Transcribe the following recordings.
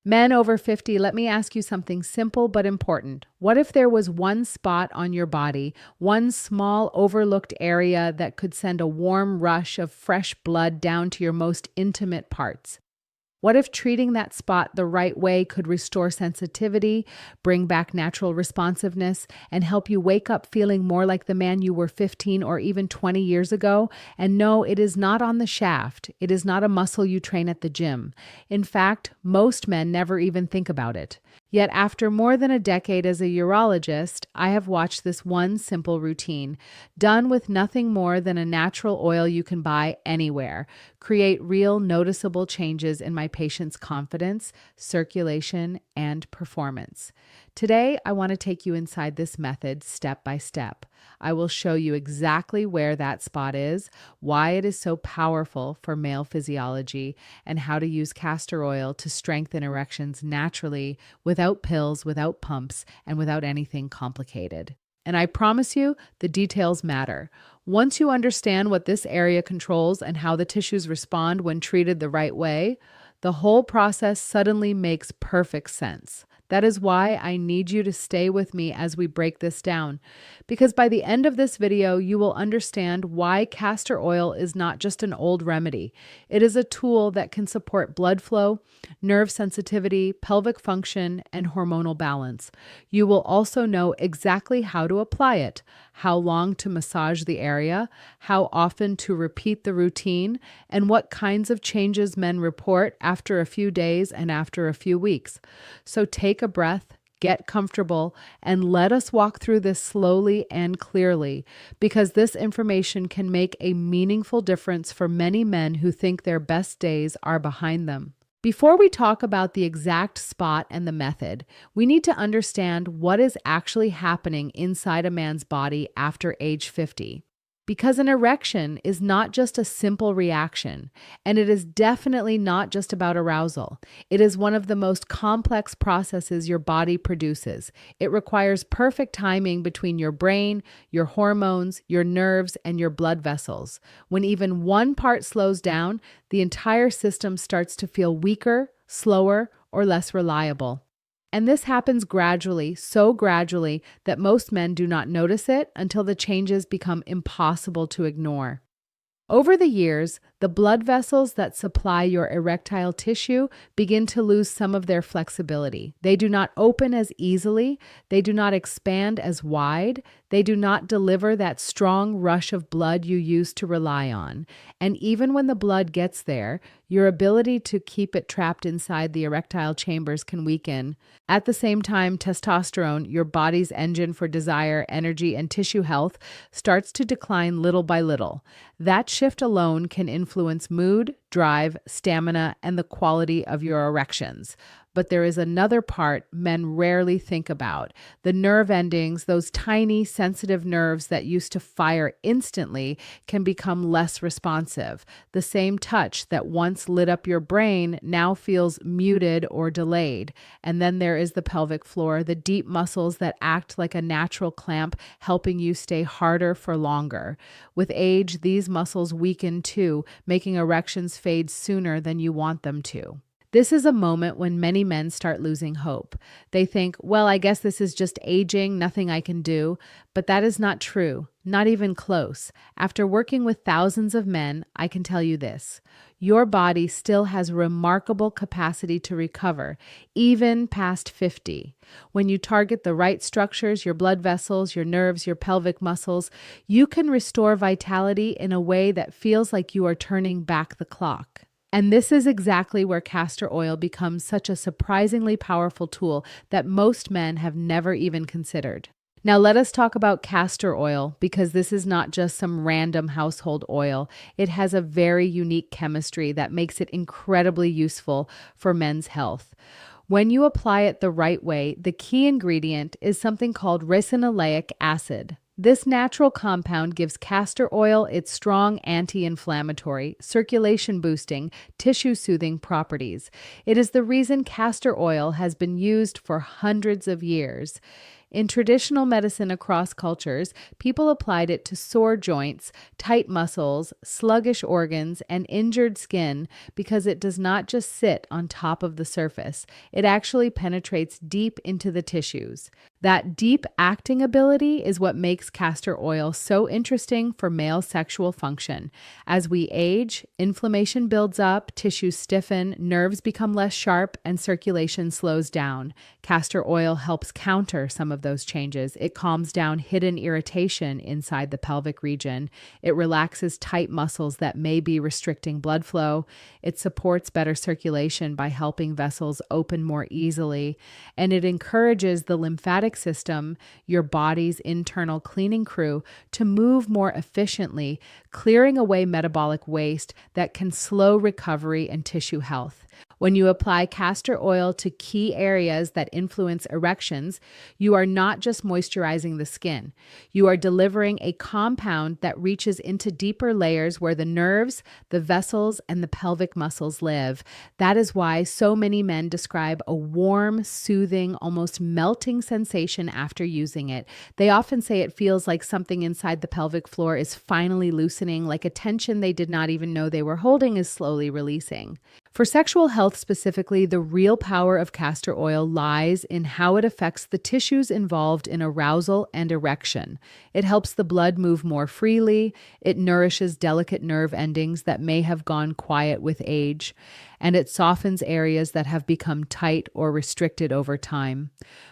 Men over 50, let me ask you something simple but important. What if there was one spot on your body, one small overlooked area that could send a warm rush of fresh blood down to your most intimate parts? What if treating that spot the right way could restore sensitivity, bring back natural responsiveness, and help you wake up feeling more like the man you were 15 or even 20 years ago? And no, it is not on the shaft. It is not a muscle you train at the gym. In fact, most men never even think about it. Yet after more than a decade as a urologist, I have watched this one simple routine, done with nothing more than a natural oil you can buy anywhere, create real noticeable changes in my patients' confidence, circulation, and performance. Today, I want to take you inside this method step by step. I will show you exactly where that spot is, why it is so powerful for male physiology, and how to use castor oil to strengthen erections naturally, without pills, without pumps, and without anything complicated. And I promise you, the details matter. Once you understand what this area controls and how the tissues respond when treated the right way, the whole process suddenly makes perfect sense. That is why I need you to stay with me as we break this down, because by the end of this video, you will understand why castor oil is not just an old remedy. It is a tool that can support blood flow, nerve sensitivity, pelvic function, and hormonal balance. You will also know exactly how to apply it, how long to massage the area, how often to repeat the routine, and what kinds of changes men report after a few days and after a few weeks. So take a breath, get comfortable, and let us walk through this slowly and clearly, because this information can make a meaningful difference for many men who think their best days are behind them. Before we talk about the exact spot and the method, we need to understand what is actually happening inside a man's body after age 50. Because an erection is not just a simple reaction, and it is definitely not just about arousal. It is one of the most complex processes your body produces. It requires perfect timing between your brain, your hormones, your nerves, and your blood vessels. When even one part slows down, the entire system starts to feel weaker, slower, or less reliable. And this happens gradually, so gradually that most men do not notice it until the changes become impossible to ignore. Over the years, the blood vessels that supply your erectile tissue begin to lose some of their flexibility. They do not open as easily, they do not expand as wide, they do not deliver that strong rush of blood you used to rely on. And even when the blood gets there, your ability to keep it trapped inside the erectile chambers can weaken. At the same time, testosterone, your body's engine for desire, energy, and tissue health, starts to decline little by little. That shift alone can influence mood, drive, stamina, and the quality of your erections. But there is another part men rarely think about. The nerve endings, those tiny sensitive nerves that used to fire instantly, can become less responsive. The same touch that once lit up your brain now feels muted or delayed. And then there is the pelvic floor, the deep muscles that act like a natural clamp, helping you stay harder for longer. With age, these muscles weaken too, making erections fade sooner than you want them to. This is a moment when many men start losing hope. They think, well, I guess this is just aging, nothing I can do. But that is not true, not even close. After working with thousands of men, I can tell you this. Your body still has remarkable capacity to recover, even past 50. When you target the right structures, your blood vessels, your nerves, your pelvic muscles, you can restore vitality in a way that feels like you are turning back the clock. And this is exactly where castor oil becomes such a surprisingly powerful tool that most men have never even considered. Now let us talk about castor oil, because this is not just some random household oil. It has a very unique chemistry that makes it incredibly useful for men's health. When you apply it the right way, the key ingredient is something called ricinoleic acid. This natural compound gives castor oil its strong anti-inflammatory, circulation-boosting, tissue-soothing properties. It is the reason castor oil has been used for hundreds of years. In traditional medicine across cultures, people applied it to sore joints, tight muscles, sluggish organs, and injured skin because it does not just sit on top of the surface. It actually penetrates deep into the tissues. That deep acting ability is what makes castor oil so interesting for male sexual function. As we age, inflammation builds up, tissues stiffen, nerves become less sharp, and circulation slows down. Castor oil helps counter some of those changes. It calms down hidden irritation inside the pelvic region. It relaxes tight muscles that may be restricting blood flow. It supports better circulation by helping vessels open more easily. And it encourages the lymphatic system, your body's internal cleaning crew, to move more efficiently, clearing away metabolic waste that can slow recovery and tissue health. When you apply castor oil to key areas that influence erections, you are not just moisturizing the skin. You are delivering a compound that reaches into deeper layers where the nerves, the vessels, and the pelvic muscles live. That is why so many men describe a warm, soothing, almost melting sensation after using it. They often say it feels like something inside the pelvic floor is finally loosening, like a tension they did not even know they were holding is slowly releasing. For sexual health specifically, the real power of castor oil lies in how it affects the tissues involved in arousal and erection. It helps the blood move more freely, it nourishes delicate nerve endings that may have gone quiet with age, and it softens areas that have become tight or restricted over time.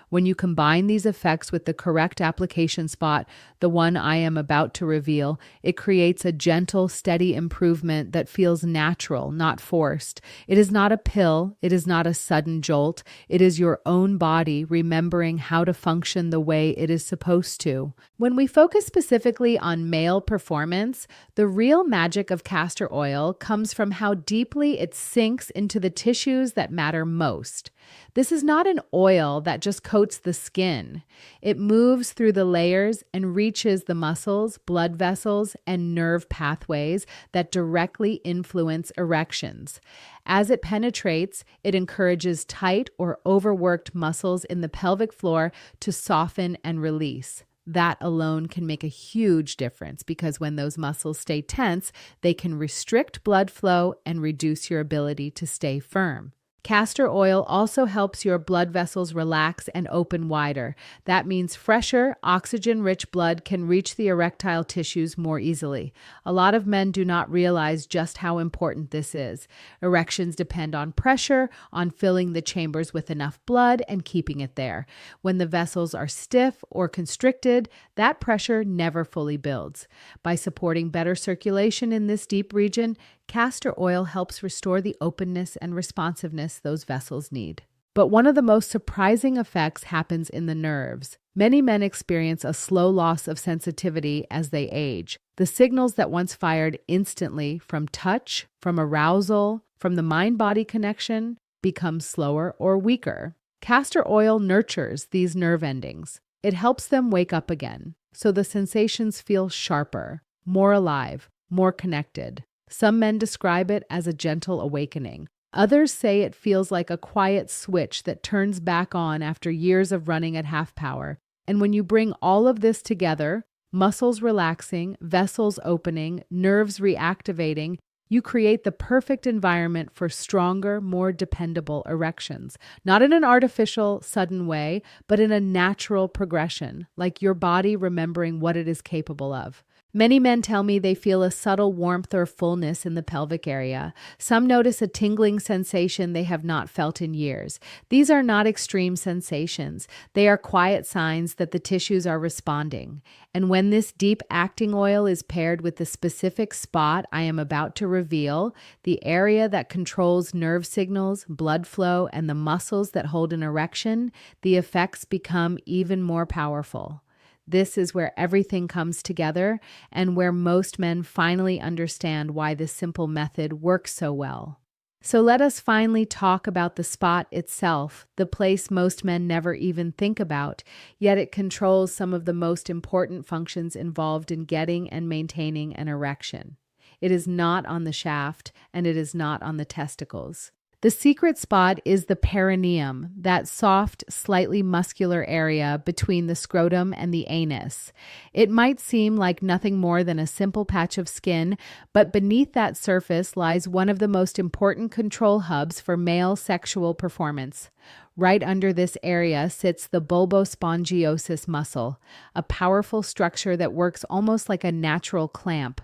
When you combine these effects with the correct application spot, the one I am about to reveal, it creates a gentle, steady improvement that feels natural, not forced. It is not a pill. It is not a sudden jolt. It is your own body remembering how to function the way it is supposed to. When we focus specifically on male performance, the real magic of castor oil comes from how deeply it sinks into the tissues that matter most. This is not an oil that just coats the skin. It moves through the layers and reaches the muscles, blood vessels, and nerve pathways that directly influence erections. As it penetrates, it encourages tight or overworked muscles in the pelvic floor to soften and release. That alone can make a huge difference because when those muscles stay tense, they can restrict blood flow and reduce your ability to stay firm. Castor oil also helps your blood vessels relax and open wider. That means fresher, oxygen-rich blood can reach the erectile tissues more easily. A lot of men do not realize just how important this is. Erections depend on pressure, on filling the chambers with enough blood and keeping it there. When the vessels are stiff or constricted, that pressure never fully builds. By supporting better circulation in this deep region, castor oil helps restore the openness and responsiveness those vessels need. But one of the most surprising effects happens in the nerves. Many men experience a slow loss of sensitivity as they age. The signals that once fired instantly from touch, from arousal, from the mind-body connection become slower or weaker. Castor oil nurtures these nerve endings. It helps them wake up again, so the sensations feel sharper, more alive, more connected. Some men describe it as a gentle awakening. Others say it feels like a quiet switch that turns back on after years of running at half power. And when you bring all of this together, muscles relaxing, vessels opening, nerves reactivating, you create the perfect environment for stronger, more dependable erections. Not in an artificial, sudden way, but in a natural progression, like your body remembering what it is capable of. Many men tell me they feel a subtle warmth or fullness in the pelvic area. Some notice a tingling sensation they have not felt in years. These are not extreme sensations. They are quiet signs that the tissues are responding. And when this deep acting oil is paired with the specific spot I am about to reveal, the area that controls nerve signals, blood flow, and the muscles that hold an erection, the effects become even more powerful. This is where everything comes together and where most men finally understand why this simple method works so well. So let us finally talk about the spot itself, the place most men never even think about, yet it controls some of the most important functions involved in getting and maintaining an erection. It is not on the shaft, and it is not on the testicles. The secret spot is the perineum, that soft, slightly muscular area between the scrotum and the anus. It might seem like nothing more than a simple patch of skin, but beneath that surface lies one of the most important control hubs for male sexual performance. Right under this area sits the bulbospongiosus muscle, a powerful structure that works almost like a natural clamp.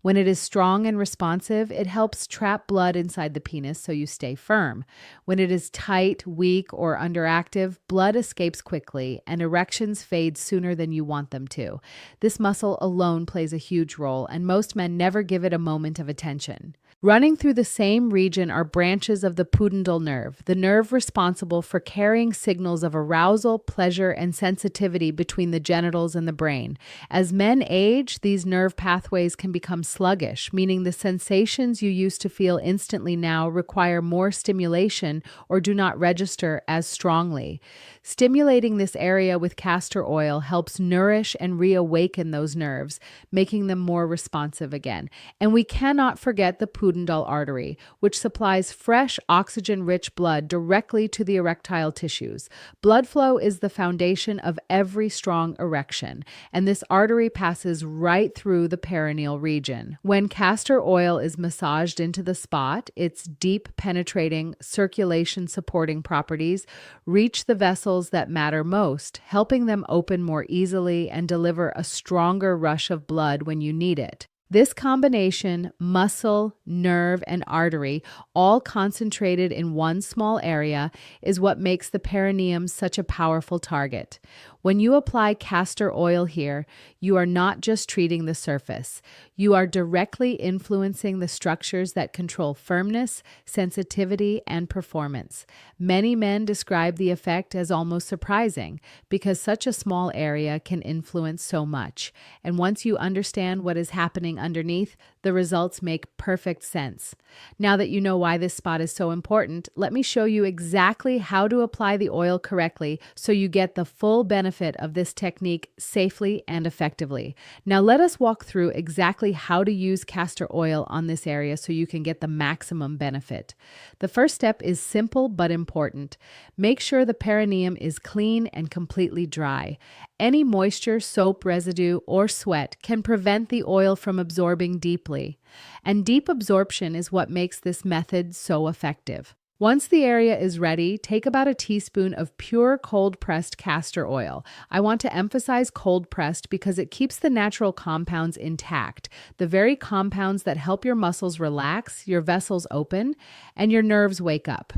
When it is strong and responsive, it helps trap blood inside the penis so you stay firm. When it is tight, weak, or underactive, blood escapes quickly and erections fade sooner than you want them to. This muscle alone plays a huge role, and most men never give it a moment of attention. Running through the same region are branches of the pudendal nerve, the nerve responsible for carrying signals of arousal, pleasure, and sensitivity between the genitals and the brain. As men age, these nerve pathways can become sluggish, meaning the sensations you used to feel instantly now require more stimulation or do not register as strongly. Stimulating this area with castor oil helps nourish and reawaken those nerves, making them more responsive again. And we cannot forget the pudendal artery, which supplies fresh, oxygen-rich blood directly to the erectile tissues. Blood flow is the foundation of every strong erection, and this artery passes right through the perineal region. When castor oil is massaged into the spot, its deep penetrating, circulation-supporting properties reach the vessels that matter most, helping them open more easily and deliver a stronger rush of blood when you need it. This combination, muscle, nerve, and artery, all concentrated in one small area, is what makes the perineum such a powerful target. When you apply castor oil here, you are not just treating the surface. You are directly influencing the structures that control firmness, sensitivity, and performance. Many men describe the effect as almost surprising because such a small area can influence so much. And once you understand what is happening underneath, the results make perfect sense. Now that you know why this spot is so important, let me show you exactly how to apply the oil correctly so you get the full benefit of this technique safely and effectively. Now let us walk through exactly how to use castor oil on this area so you can get the maximum benefit. The first step is simple but important. Make sure the perineum is clean and completely dry. Any moisture, soap residue, or sweat can prevent the oil from absorbing deeply. And deep absorption is what makes this method so effective. Once the area is ready, take about a teaspoon of pure cold-pressed castor oil. I want to emphasize cold-pressed because it keeps the natural compounds intact, the very compounds that help your muscles relax, your vessels open, and your nerves wake up.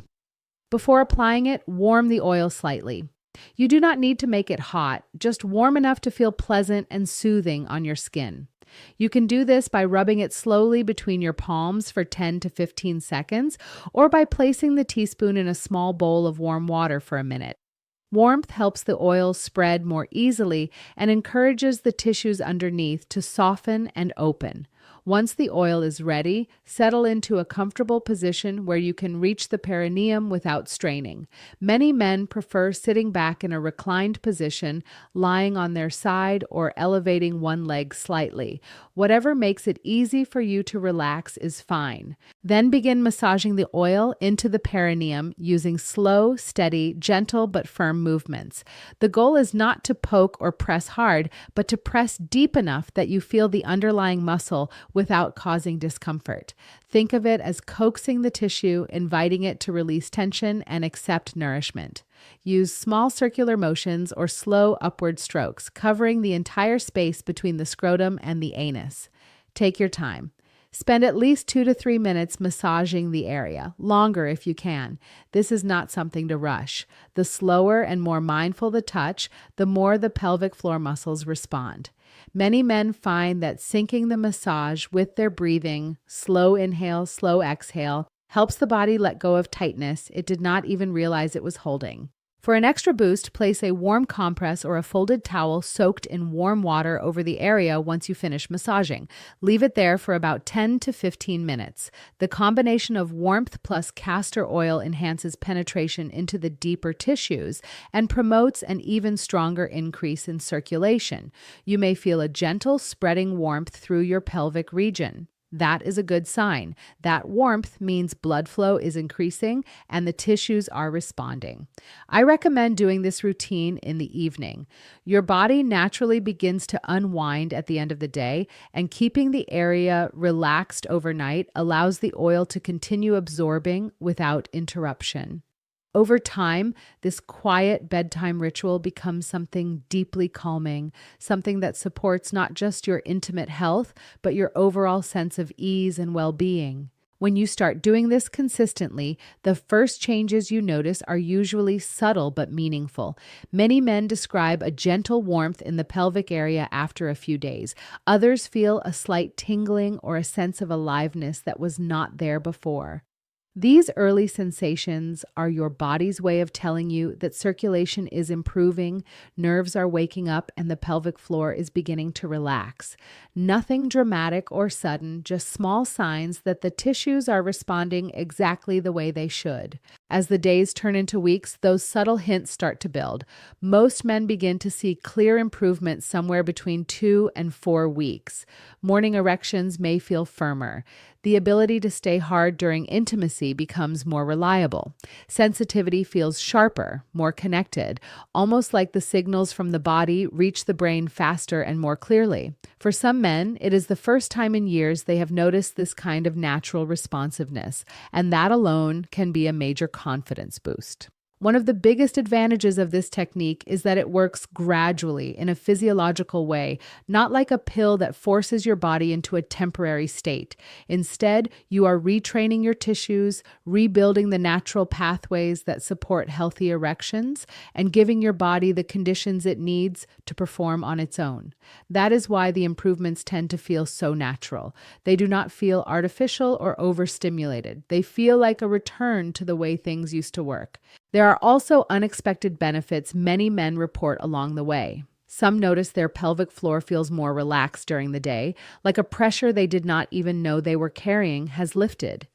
Before applying it, warm the oil slightly. You do not need to make it hot, just warm enough to feel pleasant and soothing on your skin. You can do this by rubbing it slowly between your palms for 10 to 15 seconds, or by placing the teaspoon in a small bowl of warm water for a minute. Warmth helps the oil spread more easily and encourages the tissues underneath to soften and open. Once the oil is ready, settle into a comfortable position where you can reach the perineum without straining. Many men prefer sitting back in a reclined position, lying on their side, or elevating one leg slightly. Whatever makes it easy for you to relax is fine. Then begin massaging the oil into the perineum using slow, steady, gentle but firm movements. The goal is not to poke or press hard, but to press deep enough that you feel the underlying muscle without causing discomfort. Think of it as coaxing the tissue, inviting it to release tension and accept nourishment. Use small circular motions or slow upward strokes, covering the entire space between the scrotum and the anus. Take your time. Spend at least 2 to 3 minutes massaging the area, longer if you can. This is not something to rush. The slower and more mindful the touch, the more the pelvic floor muscles respond. Many men find that syncing the massage with their breathing, slow inhale, slow exhale, helps the body let go of tightness it did not even realize it was holding. For an extra boost, place a warm compress or a folded towel soaked in warm water over the area once you finish massaging. Leave it there for about 10 to 15 minutes. The combination of warmth plus castor oil enhances penetration into the deeper tissues and promotes an even stronger increase in circulation. You may feel a gentle spreading warmth through your pelvic region. That is a good sign. That warmth means blood flow is increasing and the tissues are responding. I recommend doing this routine in the evening. Your body naturally begins to unwind at the end of the day, and keeping the area relaxed overnight allows the oil to continue absorbing without interruption. Over time, this quiet bedtime ritual becomes something deeply calming, something that supports not just your intimate health, but your overall sense of ease and well-being. When you start doing this consistently, the first changes you notice are usually subtle but meaningful. Many men describe a gentle warmth in the pelvic area after a few days. Others feel a slight tingling or a sense of aliveness that was not there before. These early sensations are your body's way of telling you that circulation is improving, nerves are waking up, and the pelvic floor is beginning to relax. Nothing dramatic or sudden, just small signs that the tissues are responding exactly the way they should. As the days turn into weeks, those subtle hints start to build. Most men begin to see clear improvement somewhere between 2 and 4 weeks. Morning erections may feel firmer. The ability to stay hard during intimacy becomes more reliable. Sensitivity feels sharper, more connected, almost like the signals from the body reach the brain faster and more clearly. For some men, it is the first time in years they have noticed this kind of natural responsiveness, and that alone can be a major confidence boost. One of the biggest advantages of this technique is that it works gradually in a physiological way, not like a pill that forces your body into a temporary state. Instead, you are retraining your tissues, rebuilding the natural pathways that support healthy erections, and giving your body the conditions it needs to perform on its own. That is why the improvements tend to feel so natural. They do not feel artificial or overstimulated. They feel like a return to the way things used to work. There are also unexpected benefits many men report along the way. Some notice their pelvic floor feels more relaxed during the day, like a pressure they did not even know they were carrying has lifted.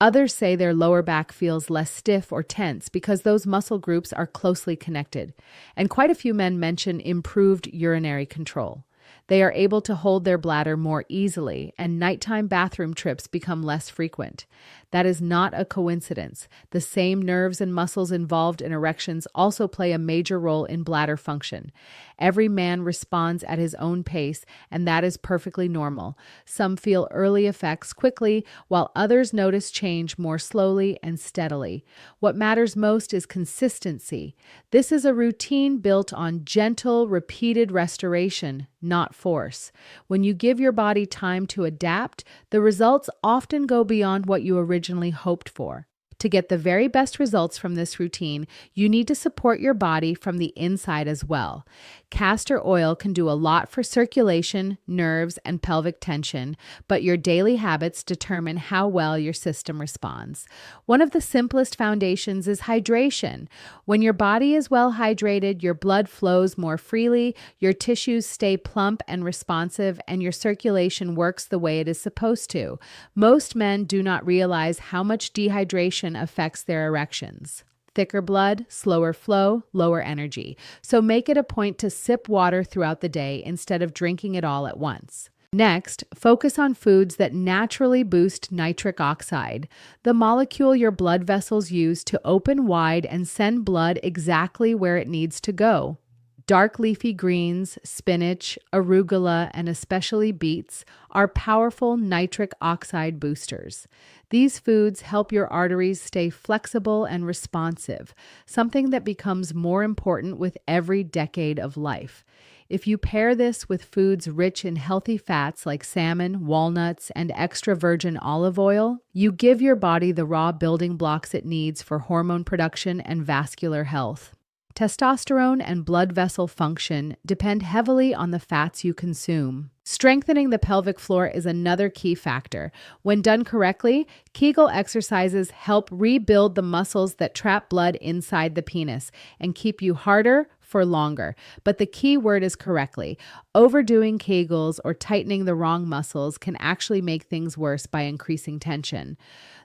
Others say their lower back feels less stiff or tense because those muscle groups are closely connected. And quite a few men mention improved urinary control. They are able to hold their bladder more easily, and nighttime bathroom trips become less frequent. That is not a coincidence. The same nerves and muscles involved in erections also play a major role in bladder function. Every man responds at his own pace, and that is perfectly normal. Some feel early effects quickly, while others notice change more slowly and steadily. What matters most is consistency. This is a routine built on gentle, repeated restoration, not force. When you give your body time to adapt, the results often go beyond what you originally hoped for. To get the very best results from this routine, you need to support your body from the inside as well. Castor oil can do a lot for circulation, nerves, and pelvic tension, but your daily habits determine how well your system responds. One of the simplest foundations is hydration. When your body is well hydrated, your blood flows more freely, your tissues stay plump and responsive, and your circulation works the way it is supposed to. Most men do not realize how much dehydration affects their erections. Thicker blood, slower flow, lower energy. So make it a point to sip water throughout the day instead of drinking it all at once. Next, focus on foods that naturally boost nitric oxide, the molecule your blood vessels use to open wide and send blood exactly where it needs to go. Dark leafy greens, spinach, arugula, and especially beets are powerful nitric oxide boosters. These foods help your arteries stay flexible and responsive, something that becomes more important with every decade of life. If you pair this with foods rich in healthy fats like salmon, walnuts, and extra virgin olive oil, you give your body the raw building blocks it needs for hormone production and vascular health. Testosterone and blood vessel function depend heavily on the fats you consume. Strengthening the pelvic floor is another key factor. When done correctly, Kegel exercises help rebuild the muscles that trap blood inside the penis and keep you harder for longer. But the key word is correctly. Overdoing Kegels or tightening the wrong muscles can actually make things worse by increasing tension.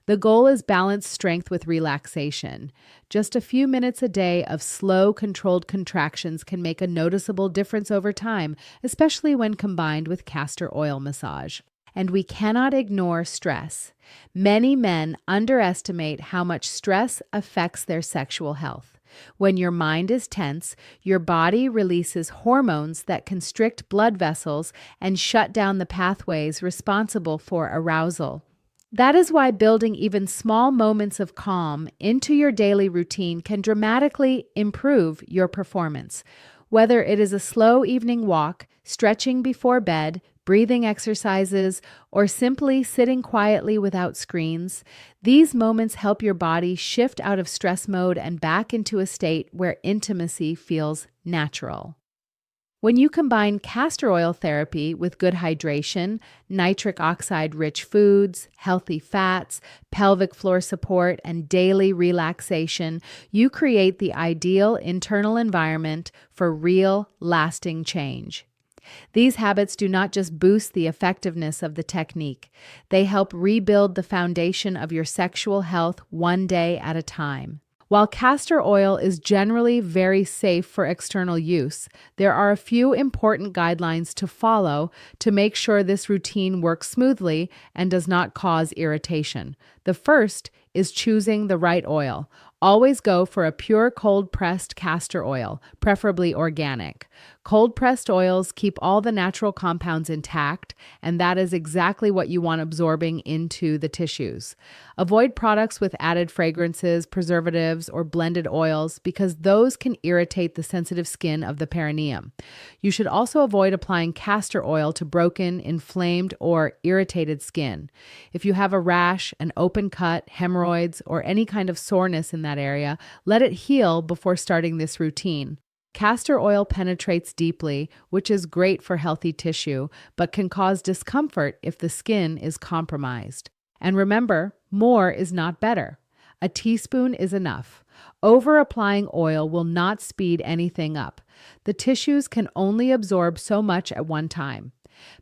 The goal is balanced strength with relaxation. Just a few minutes a day of slow, controlled contractions can make a noticeable difference over time, especially when combined with castor oil massage. And we cannot ignore stress. Many men underestimate how much stress affects their sexual health. When your mind is tense, your body releases hormones that constrict blood vessels and shut down the pathways responsible for arousal. That is why building even small moments of calm into your daily routine can dramatically improve your performance. Whether it is a slow evening walk, stretching before bed, breathing exercises, or simply sitting quietly without screens, these moments help your body shift out of stress mode and back into a state where intimacy feels natural. When you combine castor oil therapy with good hydration, nitric oxide-rich foods, healthy fats, pelvic floor support, and daily relaxation, you create the ideal internal environment for real, lasting change. These habits do not just boost the effectiveness of the technique, they help rebuild the foundation of your sexual health one day at a time. While castor oil is generally very safe for external use, there are a few important guidelines to follow to make sure this routine works smoothly and does not cause irritation. The first is choosing the right oil. Always go for a pure cold-pressed castor oil, preferably organic. Cold-pressed oils keep all the natural compounds intact, and that is exactly what you want absorbing into the tissues. Avoid products with added fragrances, preservatives, or blended oils because those can irritate the sensitive skin of the perineum. You should also avoid applying castor oil to broken, inflamed, or irritated skin. If you have a rash, an open cut, hemorrhoids, or any kind of soreness in that area, let it heal before starting this routine. Castor oil penetrates deeply, which is great for healthy tissue, but can cause discomfort if the skin is compromised. And remember, more is not better. A teaspoon is enough. Over-applying oil will not speed anything up. The tissues can only absorb so much at one time.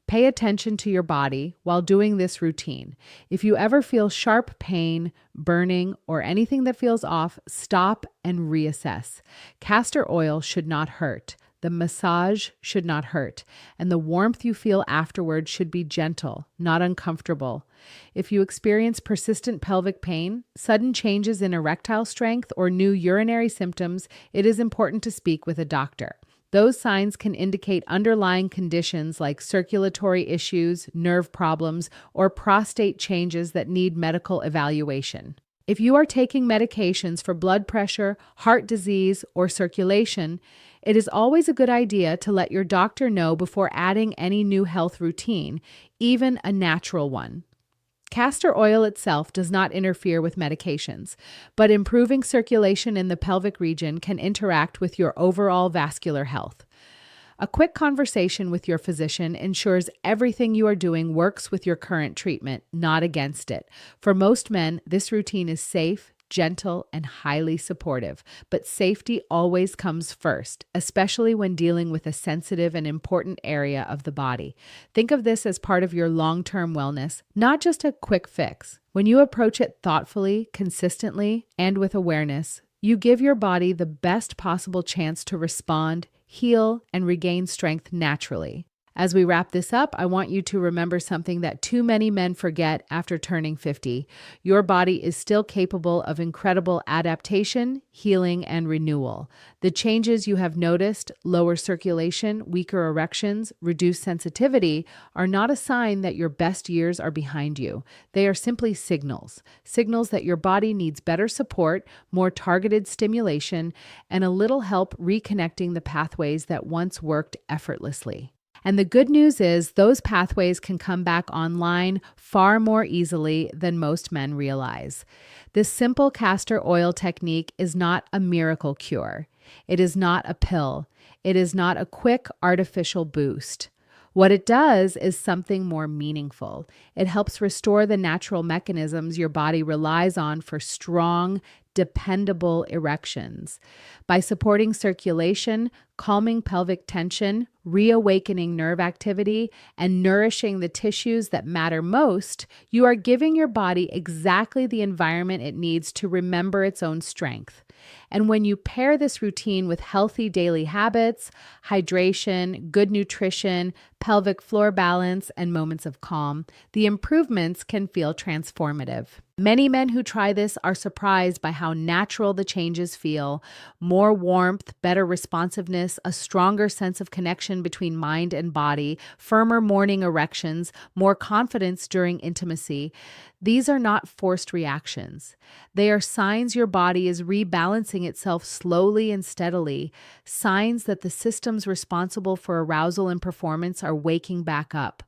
Pay attention to your body while doing this routine. If you ever feel sharp pain, burning, or anything that feels off, stop and reassess. Castor oil should not hurt. The massage should not hurt, and the warmth you feel afterward should be gentle, not uncomfortable. If you experience persistent pelvic pain, sudden changes in erectile strength, or new urinary symptoms, it is important to speak with a doctor. Those signs can indicate underlying conditions like circulatory issues, nerve problems, or prostate changes that need medical evaluation. If you are taking medications for blood pressure, heart disease, or circulation, it is always a good idea to let your doctor know before adding any new health routine, even a natural one. Castor oil itself does not interfere with medications, but improving circulation in the pelvic region can interact with your overall vascular health. A quick conversation with your physician ensures everything you are doing works with your current treatment, not against it. For most men, this routine is safe, gentle, and highly supportive, but safety always comes first, especially when dealing with a sensitive and important area of the body. Think of this as part of your long-term wellness, not just a quick fix. When you approach it thoughtfully, consistently, and with awareness, you give your body the best possible chance to respond, heal, and regain strength naturally. As we wrap this up, I want you to remember something that too many men forget after turning 50. Your body is still capable of incredible adaptation, healing, and renewal. The changes you have noticed, lower circulation, weaker erections, reduced sensitivity, are not a sign that your best years are behind you. They are simply signals that your body needs better support, more targeted stimulation, and a little help reconnecting the pathways that once worked effortlessly. And the good news is those pathways can come back online far more easily than most men realize. This simple castor oil technique is not a miracle cure. It is not a pill. It is not a quick artificial boost. What it does is something more meaningful. It helps restore the natural mechanisms your body relies on for strong, dependable erections. By supporting circulation, calming pelvic tension, reawakening nerve activity, and nourishing the tissues that matter most, you are giving your body exactly the environment it needs to remember its own strength. And when you pair this routine with healthy daily habits, hydration, good nutrition, pelvic floor balance, and moments of calm, the improvements can feel transformative. Many men who try this are surprised by how natural the changes feel: more warmth, better responsiveness, a stronger sense of connection between mind and body, firmer morning erections, more confidence during intimacy. These are not forced reactions. They are signs your body is rebalancing itself slowly and steadily, signs that the systems responsible for arousal and performance are waking back up.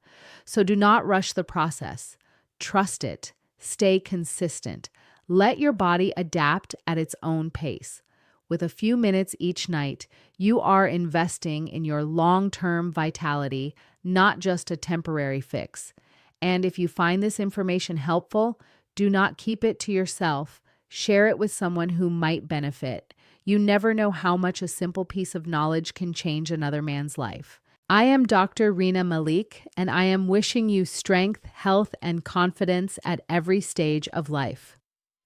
So do not rush the process. Trust it. Stay consistent. Let your body adapt at its own pace. With a few minutes each night, you are investing in your long-term vitality, not just a temporary fix. And if you find this information helpful, do not keep it to yourself. Share it with someone who might benefit. You never know how much a simple piece of knowledge can change another man's life. I am Dr. Rena Malik, and I am wishing you strength, health, and confidence at every stage of life.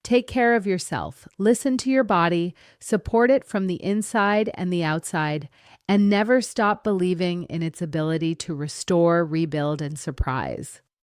Take care of yourself, listen to your body, support it from the inside and the outside, and never stop believing in its ability to restore, rebuild, and surprise.